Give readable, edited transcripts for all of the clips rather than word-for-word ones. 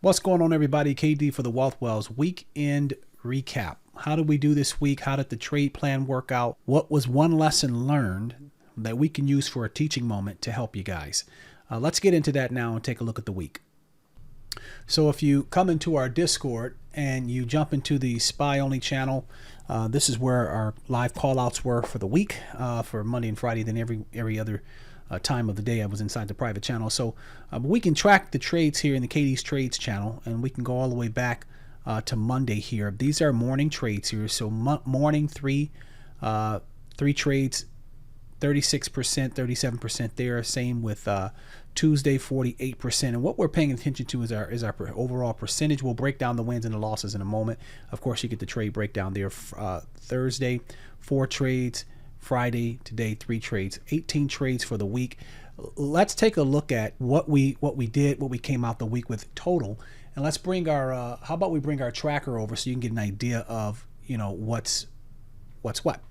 What's going on, everybody? KD for the Wealth Wells weekend recap. How did we do this week? How did the trade plan work out? What was one lesson learned that we can use for a teaching moment to help you guys? Let's get into that now and take a look at the week. So if you come into our Discord and you jump into the SPY only channel, this is where our live call outs were for the week, for Monday and Friday. Then every other time of the day I was inside the private channel. So we can track the trades here in the KD's Trades channel, and we can go all the way back to Monday here. These are morning trades here. So morning three trades, 36%, 37% there. Same with Tuesday, 48%. And what we're paying attention to is our overall percentage. We'll break down the wins and the losses in a moment. Of course, you get the trade breakdown there. Thursday, 4 trades. Friday, today, 3 trades, 18 trades for the week. Let's take a look at what we did, what we came out the week with total, and let's bring our how about we bring our tracker over so you can get an idea of what's what. All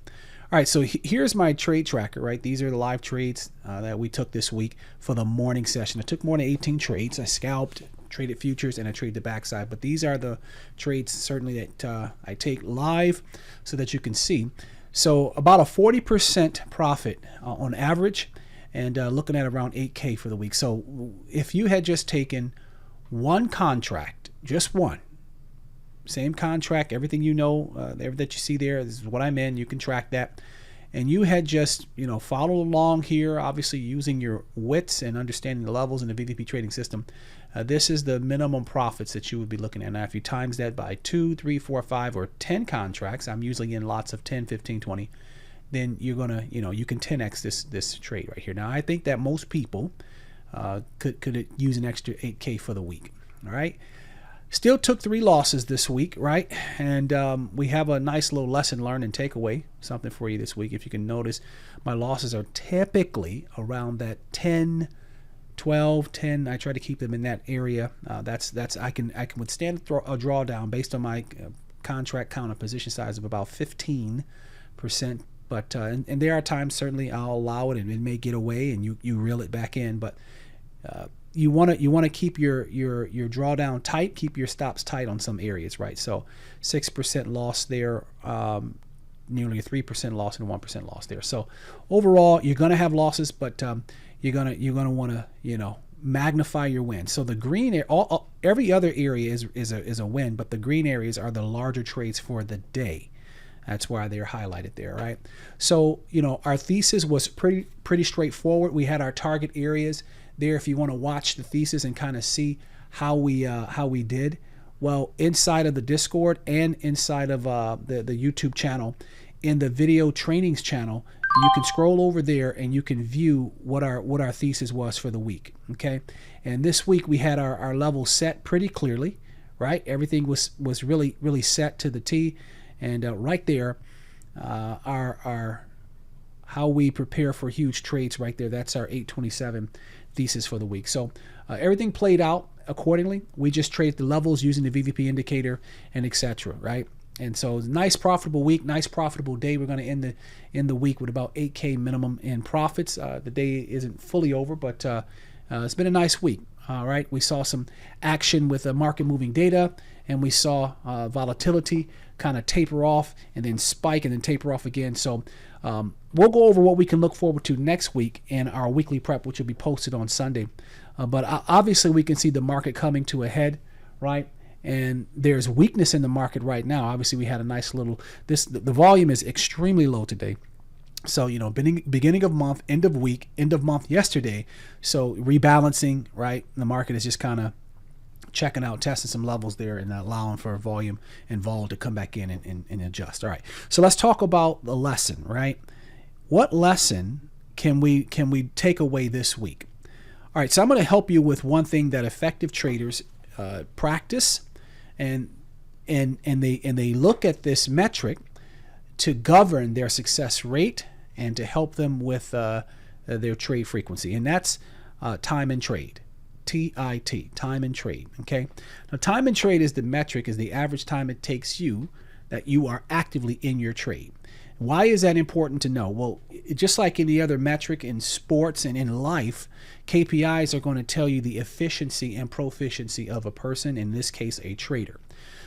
right, so here's my trade tracker. Right, these are the live trades that we took this week for the morning session. I took more than 18 trades. I scalped, traded futures, and I traded the backside. But these are the trades certainly that I take live so that you can see. So about a 40% profit on average, and looking at around 8K for the week. So if you had just taken one contract, just one, same contract, everything everything that you see there, this is what I'm in, you can track that. And you had just, followed along here, obviously using your wits and understanding the levels in the VVP trading system. This is the minimum profits that you would be looking at. Now, if you times that by 2, 3, 4, 5, or 10 contracts, I'm usually in lots of 10, 15, 20, then you're going to, you can 10x this trade right here. Now, I think that most people could use an extra 8K for the week. All right. Still took 3 losses this week, right? And we have a nice little lesson learned and takeaway, something for you this week. If you can notice, my losses are typically around that 10, 12, 10. I try to keep them in that area. I can withstand a drawdown based on my contract count and position size of about 15%. But and there are times certainly I'll allow it and it may get away and you reel it back in. But you want to keep your drawdown tight, keep your stops tight on some areas, right? So 6% loss there, nearly a 3% loss and a 1% loss there. So overall, you're going to have losses, but you're gonna want to magnify your win. So the green every other area is a win, but the green areas are the larger trades for the day. That's why they're highlighted there, right? So our thesis was pretty straightforward. We had our target areas there. If you want to watch the thesis and kind of see how we did, well, inside of the Discord and inside of the YouTube channel, in the video trainings channel, you can scroll over there and you can view what our thesis was for the week. Okay, and this week we had our levels set pretty clearly, right? Everything was really set to the T, and right there, our how we prepare for huge trades right there. That's our 827 thesis for the week. So everything played out accordingly. We just traded the levels using the VVP indicator and etc. Right? And so nice profitable week, nice profitable day. We're going to end the week with about 8K minimum in profits. The day isn't fully over, but it's been a nice week. All right, we saw some action with the market moving data, and we saw volatility kind of taper off and then spike and then taper off again. So we'll go over what we can look forward to next week in our weekly prep, which will be posted on Sunday. But obviously we can see the market coming to a head, right? And there's weakness in the market right now. Obviously we had a nice little, the volume is extremely low today. So, beginning of month, end of week, end of month yesterday. So rebalancing, right? The market is just kind of checking out, testing some levels there and allowing for volume and vol to come back in and adjust. All right. So let's talk about the lesson, right? What lesson can we take away this week? All right. So I'm going to help you with one thing that effective traders practice, and they look at this metric to govern their success rate and to help them with their trade frequency. And that's time and trade, TIT, time and trade. Okay. Now, time and trade is the average time it takes you that you are actively in your trade. Why is that important to know? Well, just like any other metric in sports and in life, KPIs are going to tell you the efficiency and proficiency of a person, in this case, a trader.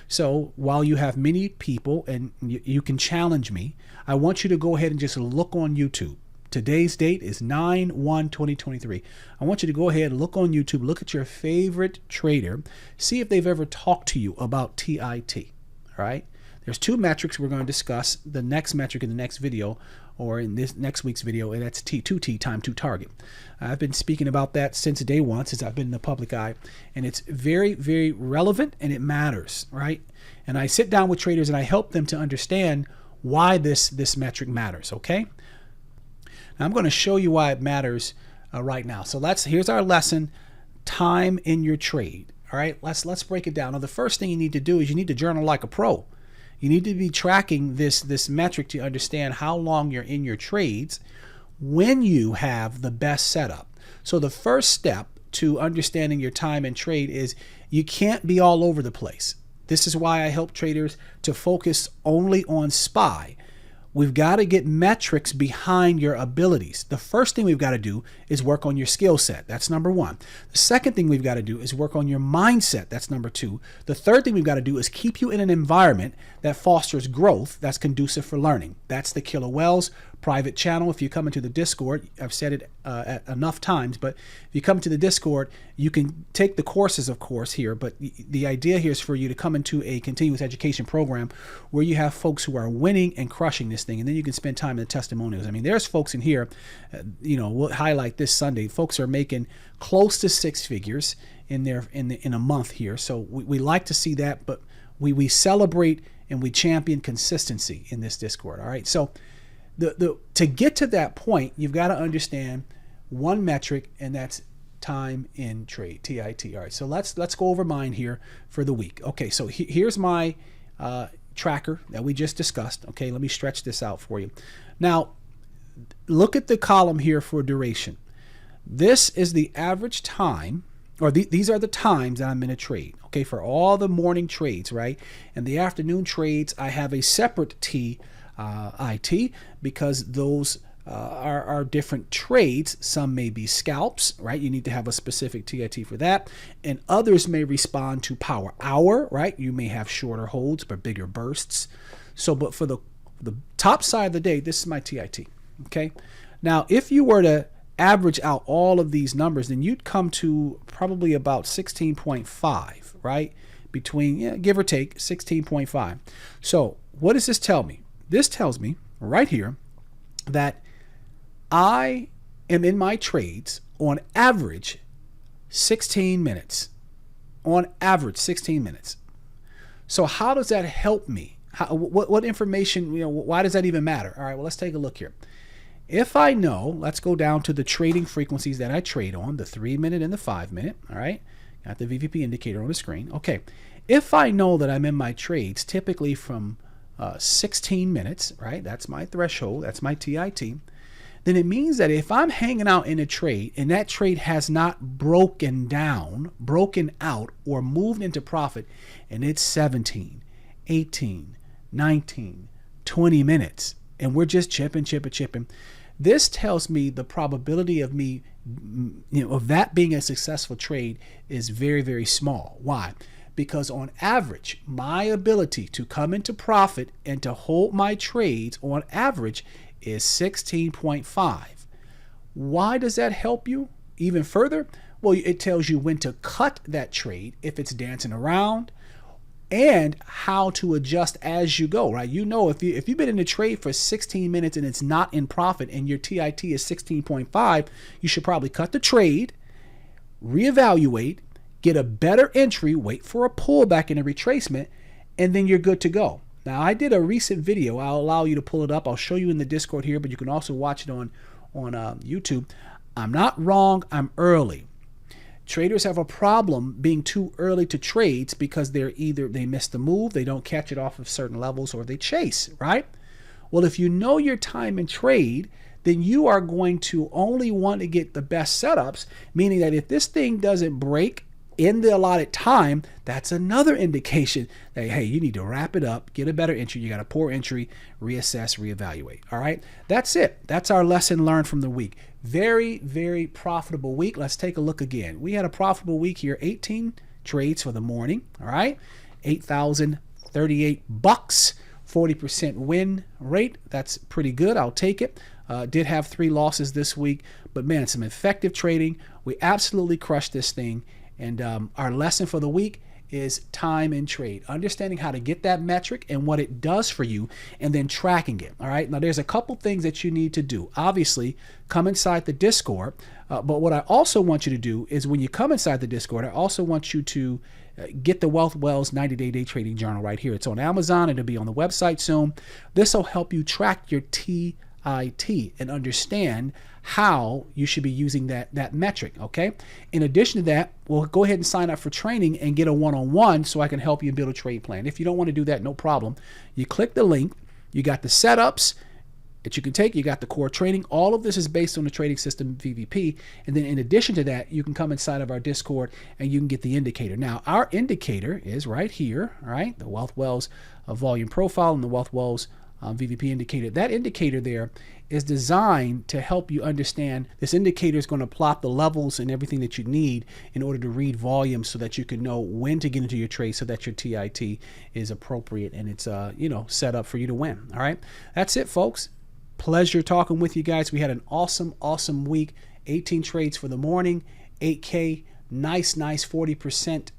So while you have many people and you can challenge me, I want you to go ahead and just look on YouTube. Today's date is 9/1/2023. I want you to go ahead and look on YouTube, look at your favorite trader, see if they've ever talked to you about TIT. All right? There's two metrics we're going to discuss. The next metric in the next video, or in this next week's video, and that's T2T, time to target. I've been speaking about that since day one, since I've been in the public eye, and it's very, very relevant and it matters, right? And I sit down with traders and I help them to understand why this metric matters, okay? Now I'm going to show you why it matters right now. So here's our lesson, time in your trade. All right, let's break it down. Now the first thing you need to do is you need to journal like a pro. You need to be tracking this metric to understand how long you're in your trades when you have the best setup. So the first step to understanding your time and trade is you can't be all over the place. This is why I help traders to focus only on SPY. We've got to get metrics behind your abilities. The first thing we've got to do is work on your skill set. That's number one. The second thing we've got to do is work on your mindset. That's number two. The third thing we've got to do is keep you in an environment that fosters growth that's conducive for learning. That's the Killer Wells private channel. If you come into the Discord, I've said it enough times, but if you come to the Discord, you can take the courses, of course, here, but the idea here is for you to come into a continuous education program where you have folks who are winning and crushing this thing, and then you can spend time in the testimonials. I mean, there's folks in here, we'll highlight this Sunday. Folks are making close to six figures in a month here, so we like to see that, but we celebrate and we champion consistency in this Discord. All right, so to get to that point, you've got to understand one metric, and that's time in trade, TIT. All right, so let's go over mine here for the week. Okay, so here's my tracker that we just discussed. Okay, let me stretch this out for you. Now, look at the column here for duration. This is the average time, or these are the times that I'm in a trade. Okay, for all the morning trades, right? And the afternoon trades, I have a separate IT, because those are different trades. Some may be scalps, right? You need to have a specific TIT for that. And others may respond to power hour, right? You may have shorter holds but bigger bursts. So, but for the top side of the day, this is my TIT. Okay. Now, if you were to average out all of these numbers, then you'd come to probably about 16.5, right? Between, give or take, 16.5. So what does this tell me? This tells me right here that I am in my trades on average 16 minutes. On average, 16 minutes. So how does that help me? What information, why does that even matter? All right, well, let's take a look here. If I know, let's go down to the trading frequencies that I trade on, the 3-minute and the 5-minute, all right? Got the VVP indicator on the screen. Okay, if I know that I'm in my trades typically from 16 minutes, right? That's my threshold. That's my TIT. Then it means that if I'm hanging out in a trade and that trade has not broken out, or moved into profit, and it's 17, 18, 19, 20 minutes, and we're just chipping, this tells me the probability of me, of that being a successful trade is very, very small. Why? Because on average, my ability to come into profit and to hold my trades on average is 16.5. Why does that help you even further? Well, it tells you when to cut that trade if it's dancing around, and how to adjust as you go, right? If you've been in a trade for 16 minutes and it's not in profit and your TIT is 16.5, you should probably cut the trade, reevaluate, get a better entry, wait for a pullback and a retracement, and then you're good to go. Now, I did a recent video. I'll allow you to pull it up. I'll show you in the Discord here, but you can also watch it on YouTube. I'm not wrong. I'm early. Traders have a problem being too early to trades because they miss the move, they don't catch it off of certain levels, or they chase, right? Well, if you know your time in trade, then you are going to only want to get the best setups, meaning that if this thing doesn't break in the allotted time, that's another indication that, hey, you need to wrap it up, get a better entry. You got a poor entry, reassess, reevaluate. All right. That's it. That's our lesson learned from the week. Very, very profitable week. Let's take a look again. We had a profitable week here, 18 trades for the morning. All right. $8,038, 40% win rate. That's pretty good. I'll take it. Did have 3 losses this week, but man, some effective trading. We absolutely crushed this thing. And our lesson for the week is time and trade, understanding how to get that metric and what it does for you, and then tracking it. All right. Now, there's a couple things that you need to do. Obviously, come inside the Discord. But what I also want you to do is when you come inside the Discord, I also want you to get the Wealth Wells 90-day day trading journal right here. It's on Amazon. It'll be on the website soon. This will help you track your TIT and understand how you should be using that metric. Okay. In addition to that, we'll go ahead and sign up for training and get a one-on-one so I can help you build a trade plan. If you don't want to do that, no problem. You click the link. You got the setups that you can take. You got the core training. All of this is based on the trading system VVP. And then in addition to that, you can come inside of our Discord and you can get the indicator. Now, our indicator is right here. All right. The Wealth Wells volume profile and the Wealth Wells VVP indicator. That indicator there is designed to help you understand. This indicator is going to plot the levels and everything that you need in order to read volume so that you can know when to get into your trade so that your TIT is appropriate and it's set up for you to win. All right. That's it, folks. Pleasure talking with you guys. We had an awesome week. 18 trades for the morning, 8K, nice 40%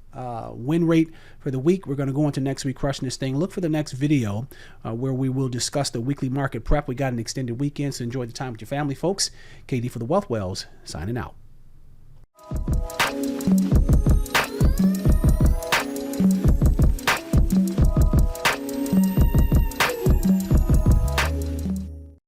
win rate for the week. We're going to go into next week crushing this thing. Look for the next video where we will discuss the weekly market prep. We got an extended weekend, so enjoy the time with your family, folks. KD for the Wealth Wells, signing out.